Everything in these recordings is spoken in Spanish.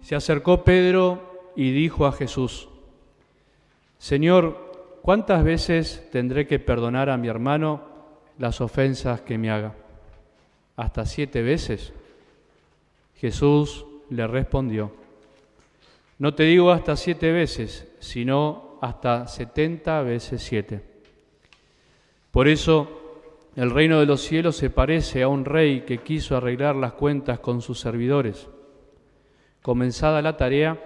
Se acercó Pedro y dijo a Jesús: Señor, ¿cuántas veces tendré que perdonar a mi hermano las ofensas que me haga? ¿Hasta 7 veces? Jesús le respondió: No te digo hasta 7 veces, sino hasta 70 veces 7. Por eso, el reino de los cielos se parece a un rey que quiso arreglar las cuentas con sus servidores. Comenzada la tarea,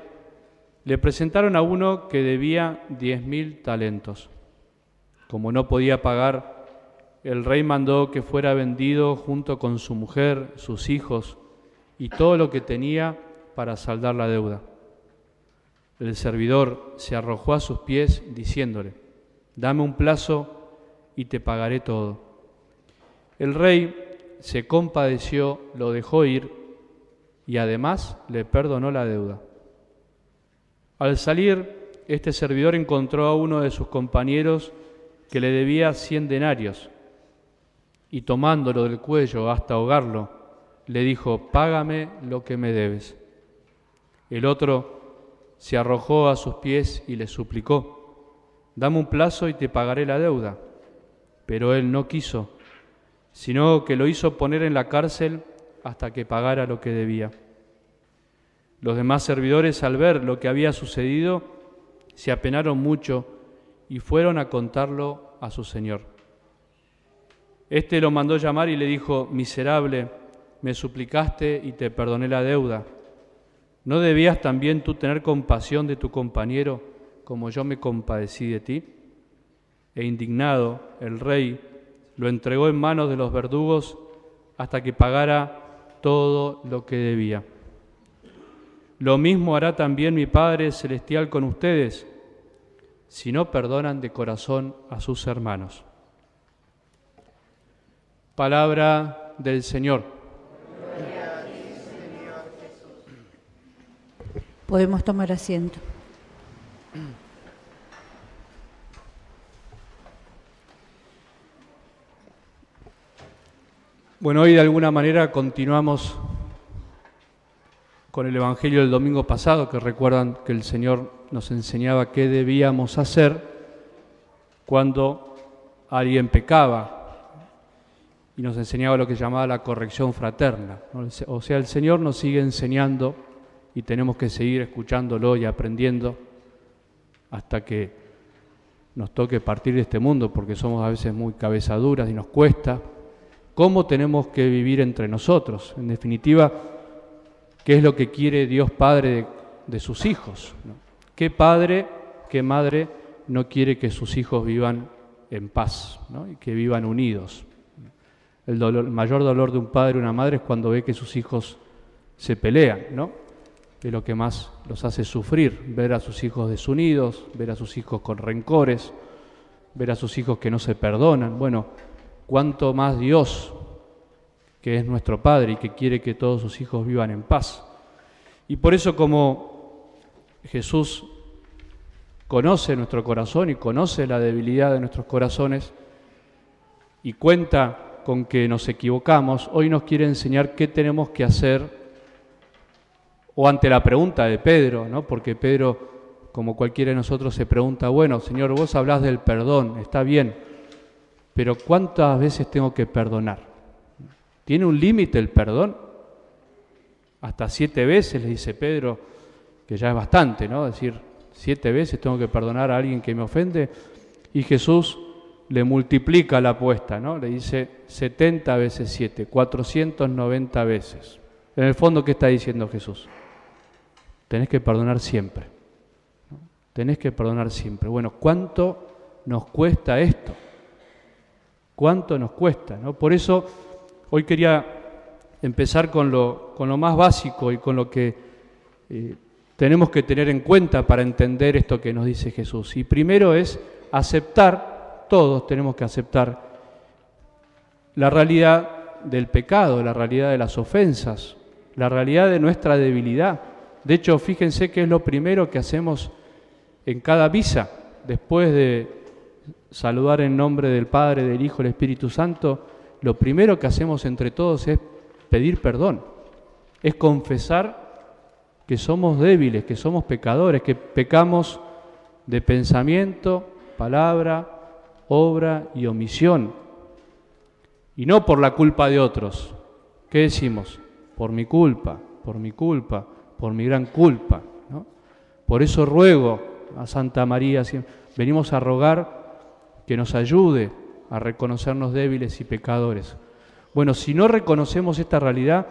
le presentaron a uno que debía 10.000 talentos. Como no podía pagar, el rey mandó que fuera vendido junto con su mujer, sus hijos y todo lo que tenía para saldar la deuda. El servidor se arrojó a sus pies diciéndole: Dame un plazo y te pagaré todo. El rey se compadeció, lo dejó ir y además le perdonó la deuda. Al salir, este servidor encontró a uno de sus compañeros que le debía 100 denarios y tomándolo del cuello hasta ahogarlo, le dijo: Págame lo que me debes. El otro se arrojó a sus pies y le suplicó: Dame un plazo y te pagaré la deuda. Pero él no quiso, sino que lo hizo poner en la cárcel hasta que pagara lo que debía. Los demás servidores, al ver lo que había sucedido, se apenaron mucho y fueron a contarlo a su señor. Este lo mandó llamar y le dijo: Miserable, me suplicaste y te perdoné la deuda. ¿No debías también tú tener compasión de tu compañero como yo me compadecí de ti? E indignado, el rey lo entregó en manos de los verdugos hasta que pagara todo lo que debía. Lo mismo hará también mi Padre Celestial con ustedes, si no perdonan de corazón a sus hermanos. Palabra del Señor. Gloria a ti, Señor Jesús. Podemos tomar asiento. Bueno, hoy de alguna manera continuamos con el Evangelio del domingo pasado, que recuerdan que el Señor nos enseñaba qué debíamos hacer cuando alguien pecaba y nos enseñaba lo que llamaba la corrección fraterna, ¿no? O sea, el Señor nos sigue enseñando y tenemos que seguir escuchándolo y aprendiendo hasta que nos toque partir de este mundo, porque somos a veces muy cabezaduras y nos cuesta. ¿Cómo tenemos que vivir entre nosotros? En definitiva, ¿qué es lo que quiere Dios Padre de sus hijos? ¿Qué padre, qué madre no quiere que sus hijos vivan en paz, ¿no? Y que vivan unidos? El mayor dolor de un padre o una madre es cuando ve que sus hijos se pelean, ¿no? Es lo que más los hace sufrir, ver a sus hijos desunidos, ver a sus hijos con rencores, ver a sus hijos que no se perdonan. Bueno, cuánto más Dios, que es nuestro Padre y que quiere que todos sus hijos vivan en paz. Y por eso, como Jesús conoce nuestro corazón y conoce la debilidad de nuestros corazones y cuenta con que nos equivocamos, hoy nos quiere enseñar qué tenemos que hacer, o ante la pregunta de Pedro, ¿no? Porque Pedro, como cualquiera de nosotros, se pregunta: bueno, Señor, vos hablás del perdón, está bien, pero ¿cuántas veces tengo que perdonar? ¿Tiene un límite el perdón? Hasta 7 veces, le dice Pedro, que ya es bastante, ¿no? Es decir, 7 veces tengo que perdonar a alguien que me ofende. Y Jesús le multiplica la apuesta, ¿no? Le dice 70 veces 7, 490 veces. En el fondo, ¿qué está diciendo Jesús? Tenés que perdonar siempre, ¿no? Tenés que perdonar siempre. Bueno, ¿cuánto nos cuesta esto? ¿Cuánto nos cuesta, ¿no? Por eso hoy quería empezar con lo más básico y con lo que tenemos que tener en cuenta para entender esto que nos dice Jesús. Y primero es aceptar, todos tenemos que aceptar la realidad del pecado, la realidad de las ofensas, la realidad de nuestra debilidad. De hecho, fíjense que es lo primero que hacemos en cada misa, después de saludar en nombre del Padre, del Hijo y del Espíritu Santo. Lo primero que hacemos entre todos es pedir perdón, es confesar que somos débiles, que somos pecadores, que pecamos de pensamiento, palabra, obra y omisión. Y no por la culpa de otros. ¿Qué decimos? Por mi culpa, por mi culpa, por mi gran culpa, ¿no? Por eso ruego a Santa María, venimos a rogar que nos ayude a reconocernos débiles y pecadores. Bueno, si no reconocemos esta realidad,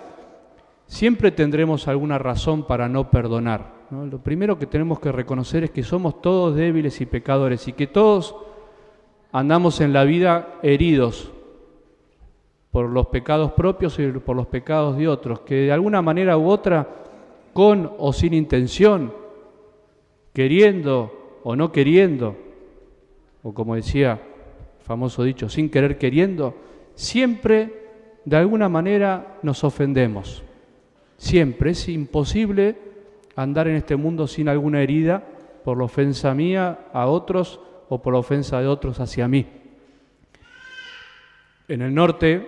siempre tendremos alguna razón para no perdonar, ¿no? Lo primero que tenemos que reconocer es que somos todos débiles y pecadores y que todos andamos en la vida heridos por los pecados propios y por los pecados de otros, que de alguna manera u otra, con o sin intención, queriendo o no queriendo, o como decía el famoso dicho, sin querer queriendo, siempre de alguna manera nos ofendemos. Siempre es imposible andar en este mundo sin alguna herida por la ofensa mía a otros o por la ofensa de otros hacia mí. En el norte,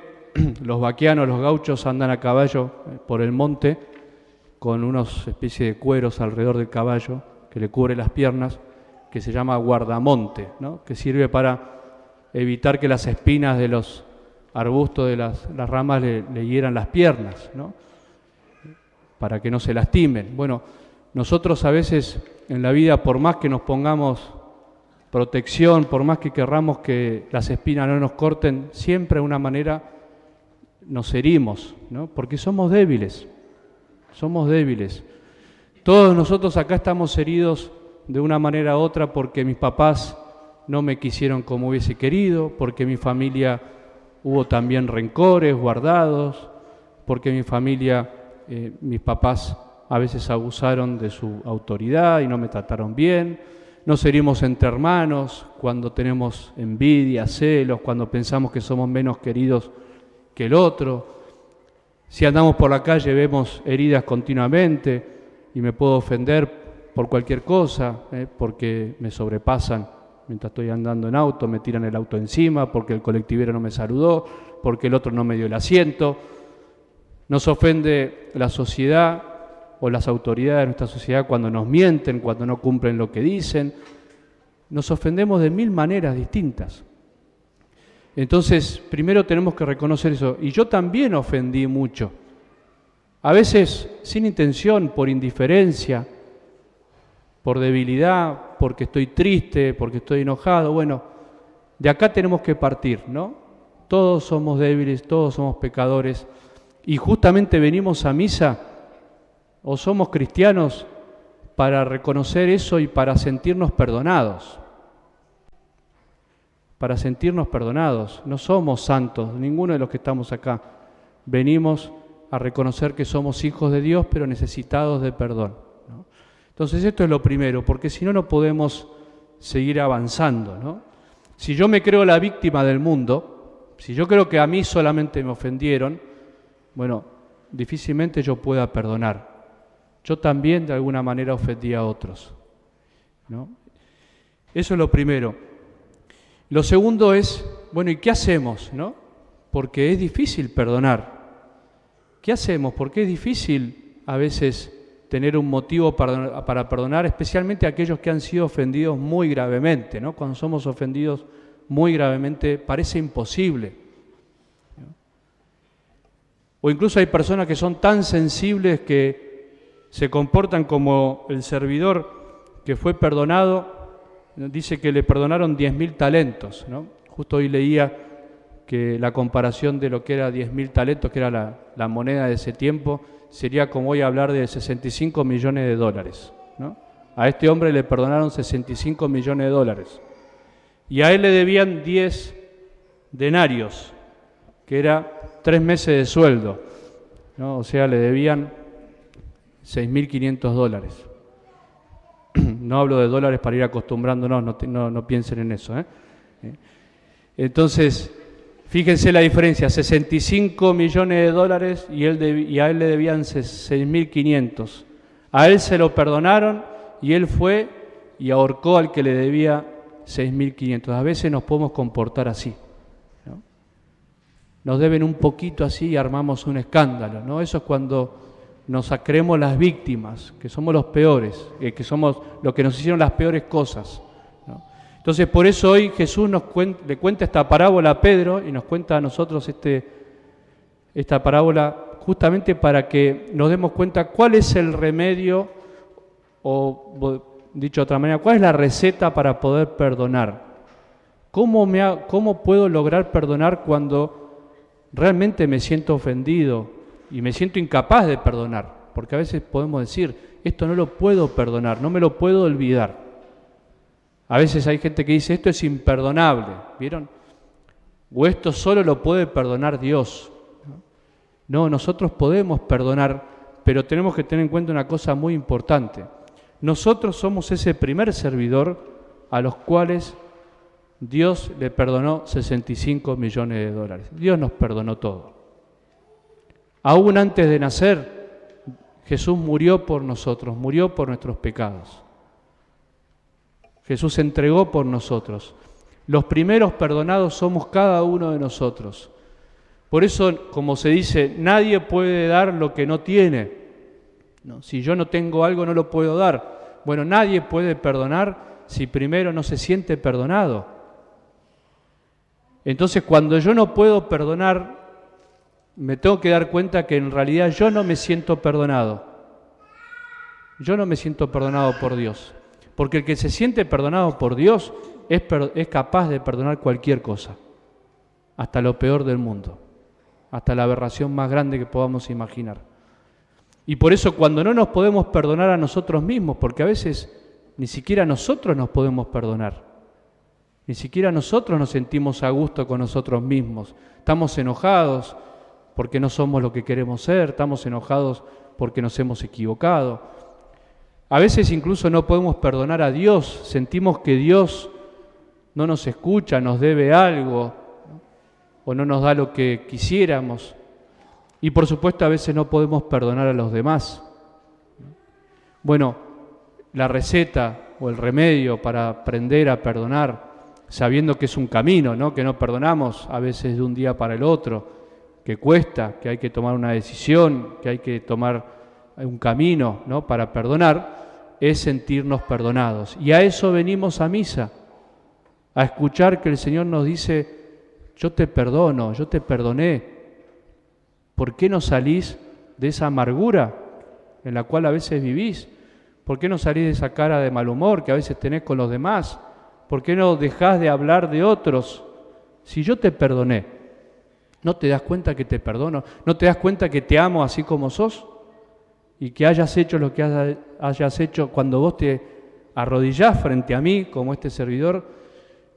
los vaquianos, los gauchos andan a caballo por el monte con unas especies de cueros alrededor del caballo que le cubre las piernas, que se llama guardamonte, ¿no? Que sirve para evitar que las espinas de los arbustos de las ramas le hieran las piernas, ¿no? Para que no se lastimen. Bueno, nosotros a veces en la vida, por más que nos pongamos protección, por más que querramos que las espinas no nos corten, siempre de una manera nos herimos, ¿no? Porque somos débiles, somos débiles. Todos nosotros acá estamos heridos de una manera u otra porque mis papás no me quisieron como hubiese querido, porque en mi familia hubo también rencores guardados, porque en mi familia mis papás a veces abusaron de su autoridad y no me trataron bien. Nos herimos entre hermanos cuando tenemos envidia, celos, cuando pensamos que somos menos queridos que el otro. Si andamos por la calle vemos heridas continuamente y me puedo ofender por cualquier cosa, porque me sobrepasan mientras estoy andando en auto, me tiran el auto encima, porque el colectivero no me saludó, porque el otro no me dio el asiento. Nos ofende la sociedad o las autoridades de nuestra sociedad cuando nos mienten, cuando no cumplen lo que dicen. Nos ofendemos de mil maneras distintas. Entonces, primero tenemos que reconocer eso. Y yo también ofendí mucho. A veces sin intención, por indiferencia, por debilidad, porque estoy triste, porque estoy enojado. Bueno, de acá tenemos que partir, ¿no? Todos somos débiles, todos somos pecadores. Y justamente venimos a misa, o somos cristianos, para reconocer eso y para sentirnos perdonados. Para sentirnos perdonados. No somos santos, ninguno de los que estamos acá. Venimos a reconocer que somos hijos de Dios, pero necesitados de perdón, ¿no? Entonces esto es lo primero, porque si no, no podemos seguir avanzando, ¿no? Si yo me creo la víctima del mundo, si yo creo que a mí solamente me ofendieron, bueno, difícilmente yo pueda perdonar. Yo también de alguna manera ofendí a otros, ¿no? Eso es lo primero. Lo segundo es, bueno, ¿y qué hacemos, no? Porque es difícil perdonar. ¿Qué hacemos? Porque es difícil a veces tener un motivo para perdonar, especialmente a aquellos que han sido ofendidos muy gravemente, ¿no? Cuando somos ofendidos muy gravemente parece imposible, ¿no? O incluso hay personas que son tan sensibles que se comportan como el servidor que fue perdonado, dice que le perdonaron 10.000 talentos, ¿no? Justo hoy leía que la comparación de lo que era 10.000 talentos, que era la moneda de ese tiempo, sería como hoy hablar de 65 millones de dólares, ¿no? A este hombre le perdonaron 65 millones de dólares. Y a él le debían 10 denarios, que era 3 meses de sueldo, ¿no? O sea, le debían 6.500 dólares. No hablo de dólares para ir acostumbrándonos, no piensen en eso, ¿eh? Entonces, fíjense la diferencia, 65 millones de dólares y a él le debían 6.500. A él se lo perdonaron y él fue y ahorcó al que le debía 6.500. A veces nos podemos comportar así, ¿no? Nos deben un poquito así y armamos un escándalo, ¿no? Eso es cuando nos creemos las víctimas, que somos los peores, que somos los que nos hicieron las peores cosas, ¿no? Entonces, por eso hoy Jesús le cuenta esta parábola a Pedro y nos cuenta a nosotros esta parábola justamente para que nos demos cuenta cuál es el remedio, o dicho de otra manera, cuál es la receta para poder perdonar. ¿Cómo puedo lograr perdonar cuando realmente me siento ofendido y me siento incapaz de perdonar? Porque a veces podemos decir, esto no lo puedo perdonar, no me lo puedo olvidar. A veces hay gente que dice, esto es imperdonable, ¿vieron? O esto solo lo puede perdonar Dios. No, nosotros podemos perdonar, pero tenemos que tener en cuenta una cosa muy importante. Nosotros somos ese primer servidor a los cuales Dios le perdonó 65 millones de dólares. Dios nos perdonó todo. Aún antes de nacer, Jesús murió por nosotros, murió por nuestros pecados. Jesús se entregó por nosotros. Los primeros perdonados somos cada uno de nosotros. Por eso, como se dice, nadie puede dar lo que no tiene. No, si yo no tengo algo, no lo puedo dar. Bueno, nadie puede perdonar si primero no se siente perdonado. Entonces, cuando yo no puedo perdonar, me tengo que dar cuenta que en realidad yo no me siento perdonado. Yo no me siento perdonado por Dios. Porque el que se siente perdonado por Dios es capaz de perdonar cualquier cosa, hasta lo peor del mundo, hasta la aberración más grande que podamos imaginar. Y por eso cuando no nos podemos perdonar a nosotros mismos, porque a veces ni siquiera nosotros nos podemos perdonar, ni siquiera nosotros nos sentimos a gusto con nosotros mismos, estamos enojados porque no somos lo que queremos ser, estamos enojados porque nos hemos equivocado. A veces incluso no podemos perdonar a Dios, sentimos que Dios no nos escucha, nos debe algo, ¿no? O no nos da lo que quisiéramos. Y por supuesto a veces no podemos perdonar a los demás. Bueno, la receta o el remedio para aprender a perdonar, sabiendo que es un camino, ¿no? Que no perdonamos a veces de un día para el otro, que cuesta, que hay que tomar una decisión, que hay que tomar un camino, ¿no? Para perdonar, es sentirnos perdonados. Y a eso venimos a misa, a escuchar que el Señor nos dice, yo te perdono, yo te perdoné. ¿Por qué no salís de esa amargura en la cual a veces vivís? ¿Por qué no salís de esa cara de mal humor que a veces tenés con los demás? ¿Por qué no dejás de hablar de otros? Si yo te perdoné, ¿no te das cuenta que te perdono? ¿No te das cuenta que te amo así como sos? Y que hayas hecho lo que hayas hecho cuando vos te arrodillás frente a mí, como este servidor,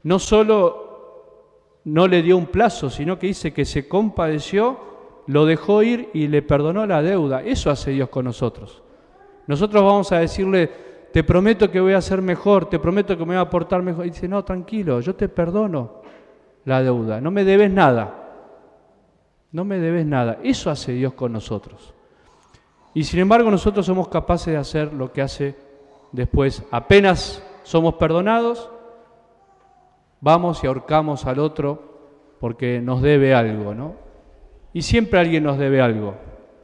no solo no le dio un plazo, sino que dice que se compadeció, lo dejó ir y le perdonó la deuda. Eso hace Dios con nosotros. Nosotros vamos a decirle, te prometo que voy a ser mejor, te prometo que me voy a portar mejor. Y dice, no, tranquilo, yo te perdono la deuda, no me debes nada. No me debes nada. Eso hace Dios con nosotros. Y sin embargo nosotros somos capaces de hacer lo que hace después. Apenas somos perdonados, vamos y ahorcamos al otro porque nos debe algo, ¿no? Y siempre alguien nos debe algo,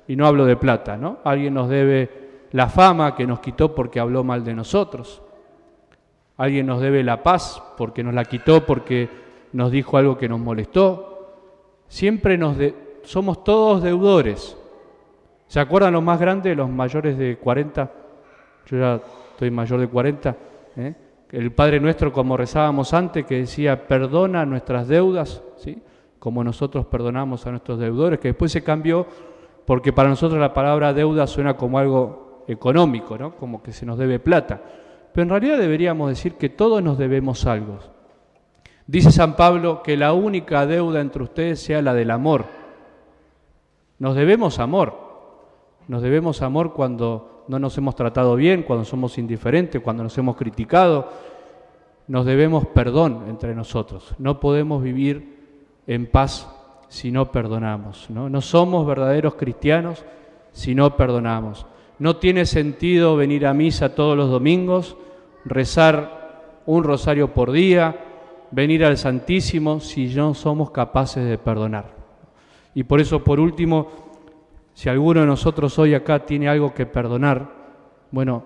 y no hablo de plata, ¿no? Alguien nos debe la fama que nos quitó porque habló mal de nosotros. Alguien nos debe la paz porque nos la quitó, porque nos dijo algo que nos molestó. Siempre somos todos deudores. ¿Se acuerdan los más grandes, los mayores de 40? Yo ya estoy mayor de 40. El Padre Nuestro, como rezábamos antes, que decía, perdona nuestras deudas, ¿sí? Como nosotros perdonamos a nuestros deudores, que después se cambió porque para nosotros la palabra deuda suena como algo económico, ¿no? Como que se nos debe plata. Pero en realidad deberíamos decir que todos nos debemos algo. Dice San Pablo que la única deuda entre ustedes sea la del amor. Nos debemos amor. Nos debemos amor cuando no nos hemos tratado bien, cuando somos indiferentes, cuando nos hemos criticado. Nos debemos perdón entre nosotros. No podemos vivir en paz si no perdonamos, ¿no? No somos verdaderos cristianos si no perdonamos. No tiene sentido venir a misa todos los domingos, rezar un rosario por día, venir al Santísimo si no somos capaces de perdonar. Y por eso, por último, Si alguno de nosotros hoy acá tiene algo que perdonar, bueno,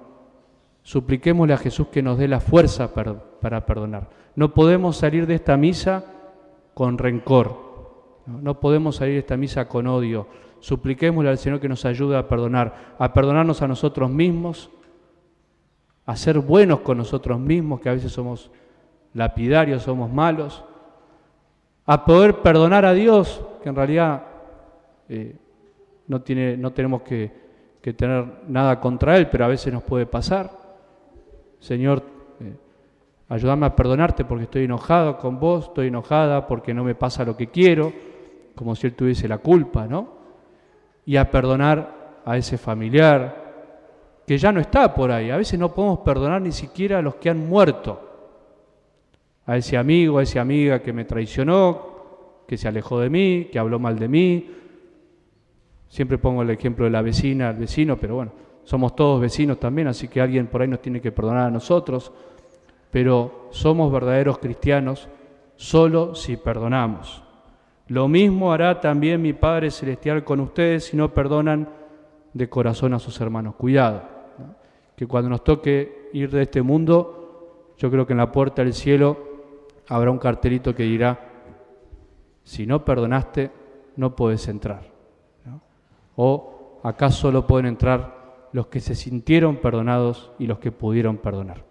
supliquémosle a Jesús que nos dé la fuerza para perdonar. No podemos salir de esta misa con rencor, no podemos salir de esta misa con odio. Supliquémosle al Señor que nos ayude a perdonarnos a nosotros mismos, a ser buenos con nosotros mismos, que a veces somos lapidarios, somos malos, a poder perdonar a Dios, que en realidad no tenemos que tener nada contra Él, pero a veces nos puede pasar. Señor, ayúdame a perdonarte porque estoy enojado con vos, estoy enojada porque no me pasa lo que quiero, como si Él tuviese la culpa, ¿no? Y a perdonar a ese familiar que ya no está por ahí. A veces no podemos perdonar ni siquiera a los que han muerto. A ese amigo, a esa amiga que me traicionó, que se alejó de mí, que habló mal de mí. Siempre pongo el ejemplo de la vecina, el vecino, pero bueno, somos todos vecinos también, así que alguien por ahí nos tiene que perdonar a nosotros. Pero somos verdaderos cristianos solo si perdonamos. Lo mismo hará también mi Padre Celestial con ustedes si no perdonan de corazón a sus hermanos. Cuidado, ¿no? Que cuando nos toque ir de este mundo, yo creo que en la puerta del cielo habrá un cartelito que dirá: si no perdonaste, no puedes entrar, ¿no? O acá solo pueden entrar los que se sintieron perdonados y los que pudieron perdonar.